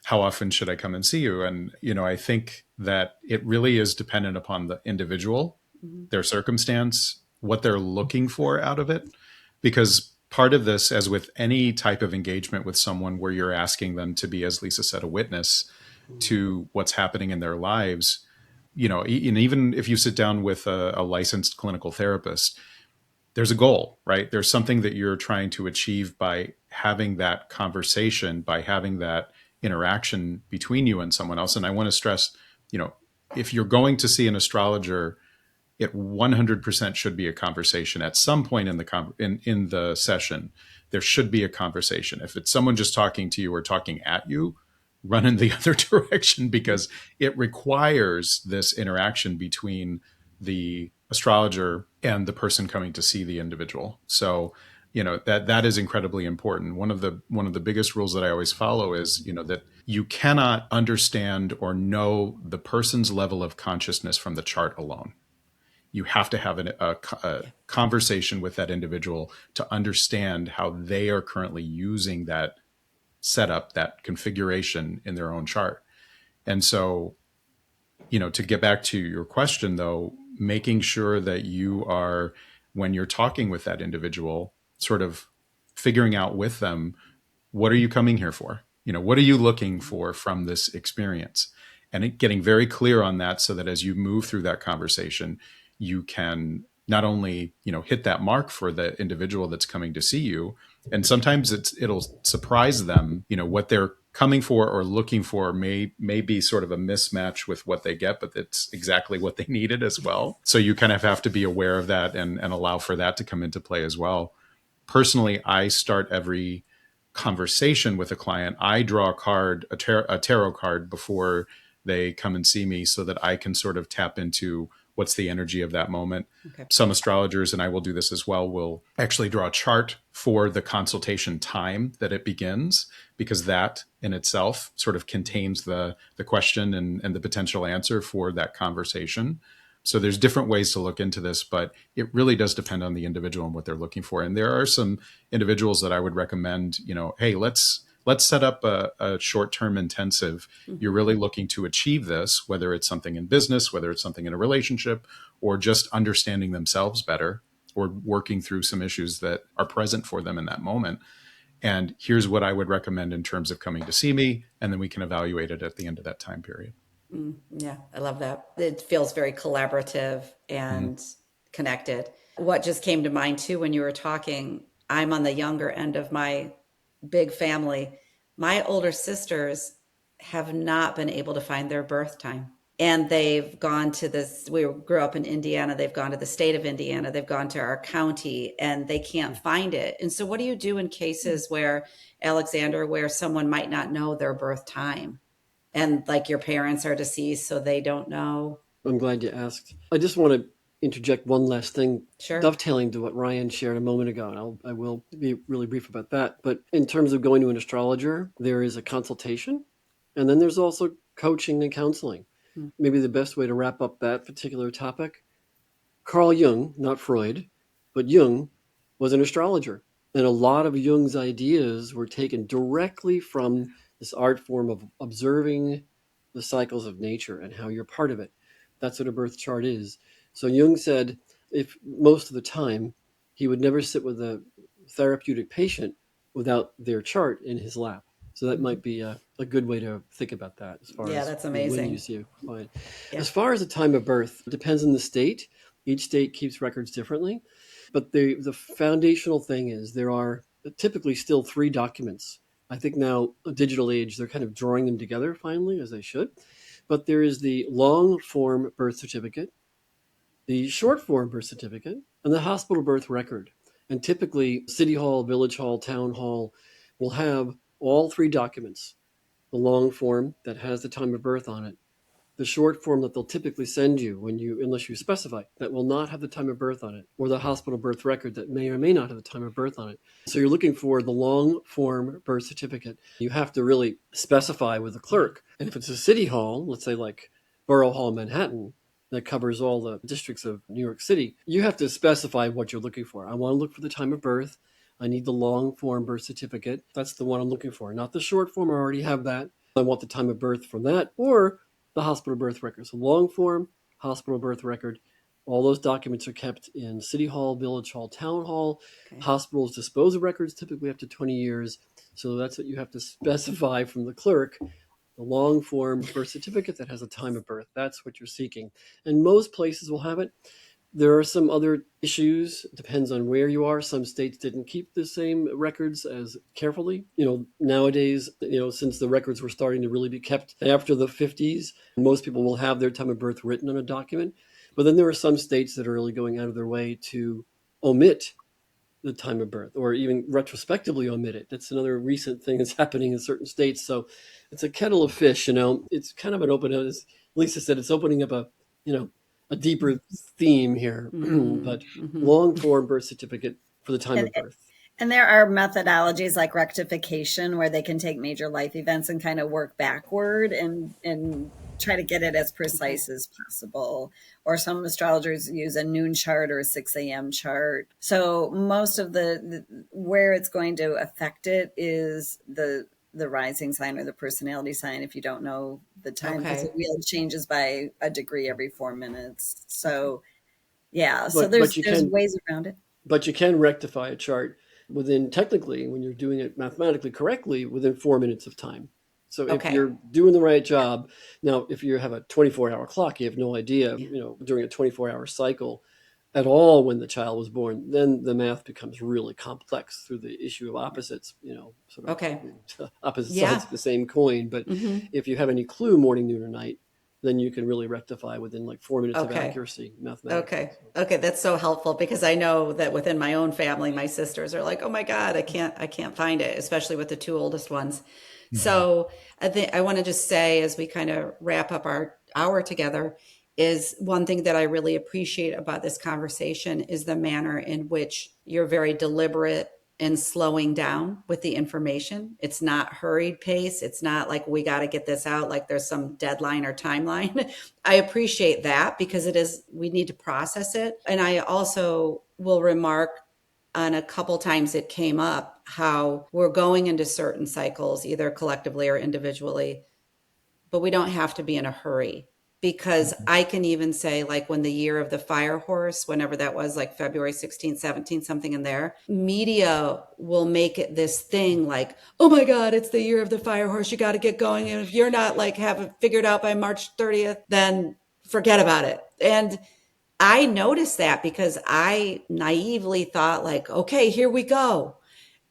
how often should I come and see you? And, I think that it really is dependent upon the individual, their circumstance, what they're looking for out of it. Because part of this, as with any type of engagement with someone where you're asking them to be, as Lisa said, a witness to what's happening in their lives, and even if you sit down with a licensed clinical therapist, there's a goal, right? There's something that you're trying to achieve by having that conversation, by having that interaction between you and someone else. And I want to stress, if you're going to see an astrologer, it 100% should be a conversation at some point in in the session. There should be a conversation. If it's someone just talking to you or talking at you, run in the other direction, because it requires this interaction between the astrologer and the person coming to see the individual. So, that is incredibly important. One of the biggest rules that I always follow is, that you cannot understand or know the person's level of consciousness from the chart alone. You have to have a conversation with that individual to understand how they are currently using that setup, that configuration in their own chart. And so, to get back to your question though, making sure that you are, when you're talking with that individual, sort of figuring out with them, what are you coming here for? What are you looking for from this experience? And getting very clear on that so that as you move through that conversation, you can not only, hit that mark for the individual that's coming to see you, and sometimes it'll surprise them, what they're coming for or looking for may be sort of a mismatch with what they get, but it's exactly what they needed as well. So you kind of have to be aware of that and allow for that to come into play as well. Personally, I start every conversation with a client. I draw a tarot card before they come and see me so that I can sort of tap into what's the energy of that moment. Okay. Some astrologers, and I will do this as well, will actually draw a chart for the consultation time that it begins, because that in itself sort of contains the question and the potential answer for that conversation. So there's different ways to look into this, but it really does depend on the individual and what they're looking for. And there are some individuals that I would recommend, hey, let's set up a short-term intensive. Mm-hmm. You're really looking to achieve this, whether it's something in business, whether it's something in a relationship, or just understanding themselves better, or working through some issues that are present for them in that moment. And here's what I would recommend in terms of coming to see me, and then we can evaluate it at the end of that time period. Yeah, I love that. It feels very collaborative and connected. What just came to mind too when you were talking, I'm on the younger end of my big family. My older sisters have not been able to find their birth time. And they've gone to this, we grew up in Indiana, they've gone to the state of Indiana, they've gone to our county, and they can't find it. And so what do you do in cases where, Alexander, where someone might not know their birth time? And like your parents are deceased, so they don't know. I'm glad you asked. I just want to interject one last thing, Sure. Dovetailing to what Ryan shared a moment ago, and I will be really brief about that. But in terms of going to an astrologer, there is a consultation, and then there's also coaching and counseling. Maybe the best way to wrap up that particular topic, Carl Jung, not Freud, but Jung was an astrologer. And a lot of Jung's ideas were taken directly from this art form of observing the cycles of nature and how you're part of it. That's what a birth chart is. So Jung said, if most of the time, he would never sit with a therapeutic patient without their chart in his lap. So that might be a good way to think about that as far as that's amazing. when you see a client. Yeah. As far as the time of birth, it depends on the state. Each state keeps records differently. But the foundational thing is there are typically still 3 documents. I think now, a digital age, they're kind of drawing them together finally, as they should. But there is the long form birth certificate, the short form birth certificate, and the hospital birth record. And typically, City Hall, Village Hall, Town Hall will have all 3 documents. The long form that has the time of birth on it, the short form that they'll typically send you unless you specify, that will not have the time of birth on it, or the hospital birth record that may or may not have the time of birth on it. So you're looking for the long form birth certificate. You have to really specify with the clerk. And if it's a city hall, let's say like Borough Hall, Manhattan, that covers all the districts of New York City, you have to specify what you're looking for. I want to look for the time of birth. I need the long form birth certificate. That's the one I'm looking for, not the short form. I already have that. I want the time of birth from that, or the hospital birth record. So long form, hospital birth record. All those documents are kept in City Hall, Village Hall, Town Hall. Okay. Hospitals dispose of records typically up to 20 years. So that's what you have to specify from the clerk. The long form birth certificate that has a time of birth. That's what you're seeking. And most places will have it. There are some other issues. It depends on where you are. Some states didn't keep the same records as carefully. Nowadays, since the records were starting to really be kept after the 50s, most people will have their time of birth written on a document. But then there are some states that are really going out of their way to omit the time of birth, or even retrospectively omit it. That's another recent thing that's happening in certain states. So it's a kettle of fish. It's kind of an open, as Lisa said, it's opening up a deeper theme here. But long form birth certificate for the time of birth. And there are methodologies like rectification where they can take major life events and kind of work backward and try to get it as precise as possible. Or some astrologers use a noon chart or a 6 a.m. chart. So most of the where it's going to affect it is the rising sign or the personality sign, if you don't know the time, because the wheel changes by a degree every 4 minutes. So yeah, so there's ways around it. But you can rectify a chart technically, when you're doing it mathematically correctly, within 4 minutes of time. So if you're doing the right job, now, if you have a 24-hour clock, you have no idea, during a 24-hour cycle at all when the child was born, then the math becomes really complex through the issue of opposites, opposite sides of the same coin. But if you have any clue morning, noon, or night, then you can really rectify within like 4 minutes of accuracy mathematically. Okay. That's so helpful, because I know that within my own family, my sisters are like, oh my God, I can't find it, especially with the two oldest ones. Mm-hmm. So I want to just say, as we kind of wrap up our hour together, is one thing that I really appreciate about this conversation is the manner in which you're very deliberate in slowing down with the information. It's not hurried pace. It's not like we got to get this out like there's some deadline or timeline. I appreciate that, because we need to process it. And I also will remark on a couple times it came up how we're going into certain cycles, either collectively or individually, but we don't have to be in a hurry. Because I can even say, like, when the year of the fire horse, whenever that was, like February 16th, 17th, something in there, media will make it this thing like, oh my God, it's the year of the fire horse. You got to get going. And if you're not like have it figured out by March 30th, then forget about it. And I noticed that because I naively thought like, okay, here we go.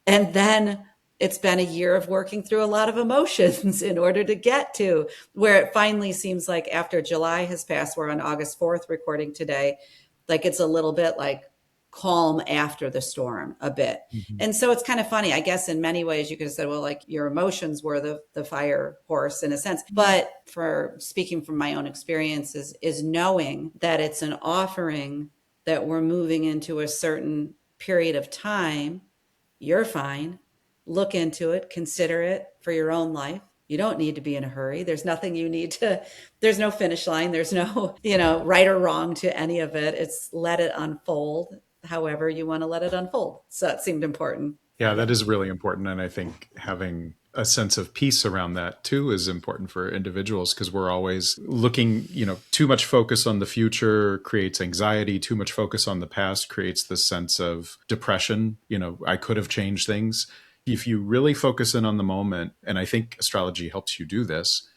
And then it's been a year of working through a lot of emotions in order to get to where it finally seems like after July has passed, we're on August 4th recording today, like it's a little bit like calm after the storm a bit. Mm-hmm. And so it's kind of funny, I guess in many ways you could have said, well, like your emotions were the fire horse in a sense. But for speaking from my own experiences is knowing that it's an offering that we're moving into a certain period of time. You're fine. Look into it, consider it for your own life. You don't need to be in a hurry. There's nothing you need to, there's no finish line. There's no, right or wrong to any of it. It's let it unfold however you want to let it unfold. So it seemed important. Yeah, that is really important. And I think having a sense of peace around that too is important for individuals, because we're always looking, too much focus on the future creates anxiety. Too much focus on the past creates this sense of depression. I could have changed things. If you really focus in on the moment, and I think astrology helps you do this,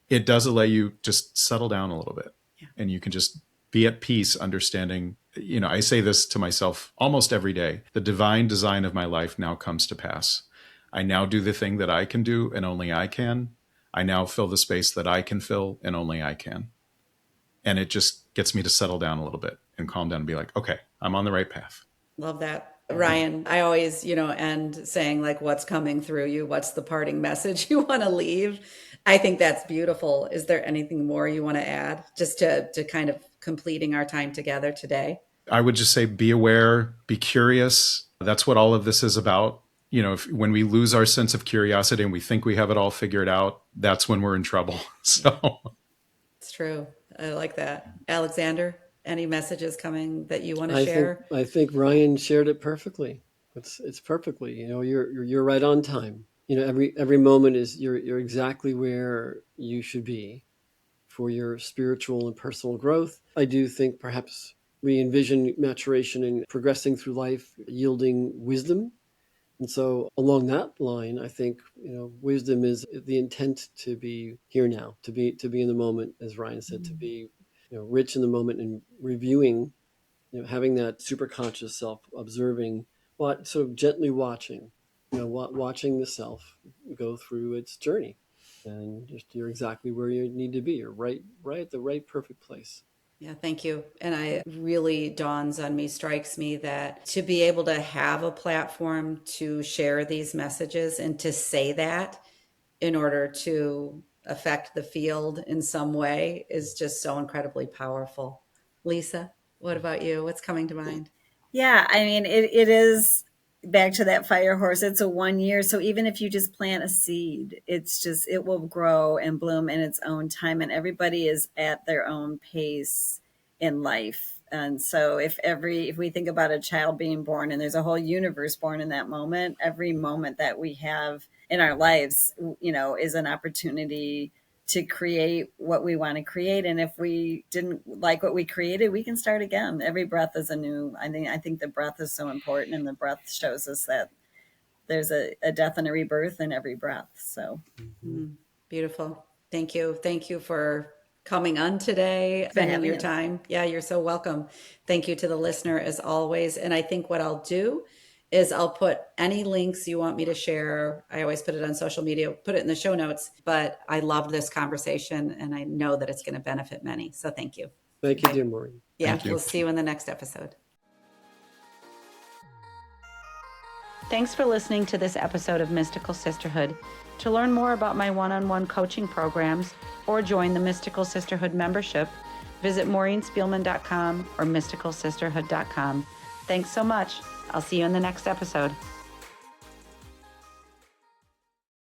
it does allow you just settle down a little bit. Yeah. And you can just be at peace, understanding, I say this to myself almost every day, the divine design of my life now comes to pass. I now do the thing that I can do and only I can. I now fill the space that I can fill and only I can. And it just gets me to settle down a little bit and calm down and be like, okay, I'm on the right path. Love that. Ryan, I always, end saying like, what's coming through you? What's the parting message you want to leave? I think that's beautiful. Is there anything more you want to add just to kind of completing our time together today? I would just say, be aware, be curious. That's what all of this is about. When we lose our sense of curiosity and we think we have it all figured out, that's when we're in trouble. So it's true. I like that. Alexander, any messages coming that you want to I share? think Ryan shared it perfectly. It's perfectly. You're right on time. Every moment is you're exactly where you should be for your spiritual and personal growth. I do think perhaps we envision maturation and progressing through life, yielding wisdom. And so along that line, I think, wisdom is the intent to be here now, to be in the moment, as Ryan said, to be, rich in the moment and reviewing, having that superconscious self, observing, sort of gently watching, watching the self go through its journey. And just you're exactly where you need to be. You're right at the right perfect place. Yeah, thank you. And it really dawns on me, strikes me that to be able to have a platform to share these messages and to say that in order to affect the field in some way is just so incredibly powerful. Lisa, what about you? What's coming to mind? Yeah, I mean, it is back to that fire horse. It's a 1 year. So even if you just plant a seed, it will grow and bloom in its own time. And everybody is at their own pace in life. And so if we think about a child being born and there's a whole universe born in that moment, every moment that we have in our lives, is an opportunity to create what we want to create. And if we didn't like what we created, we can start again. Every breath is a new. I think the breath is so important, and the breath shows us that there's a death and a rebirth in every breath. So Beautiful. Thank you. Thank you for coming on today, spending your time. Yeah, you're so welcome. Thank you to the listener as always. And I think what I'll do is I'll put any links you want me to share. I always put it on social media, put it in the show notes, but I love this conversation and I know that it's going to benefit many. So thank you. Thank you, dear Maureen. Yeah, Thank you. We'll see you in the next episode. Thanks for listening to this episode of Mystical Sisterhood. To learn more about my one-on-one coaching programs or join the Mystical Sisterhood membership, visit MaureenSpielman.com or MysticalSisterhood.com. Thanks so much. I'll see you in the next episode.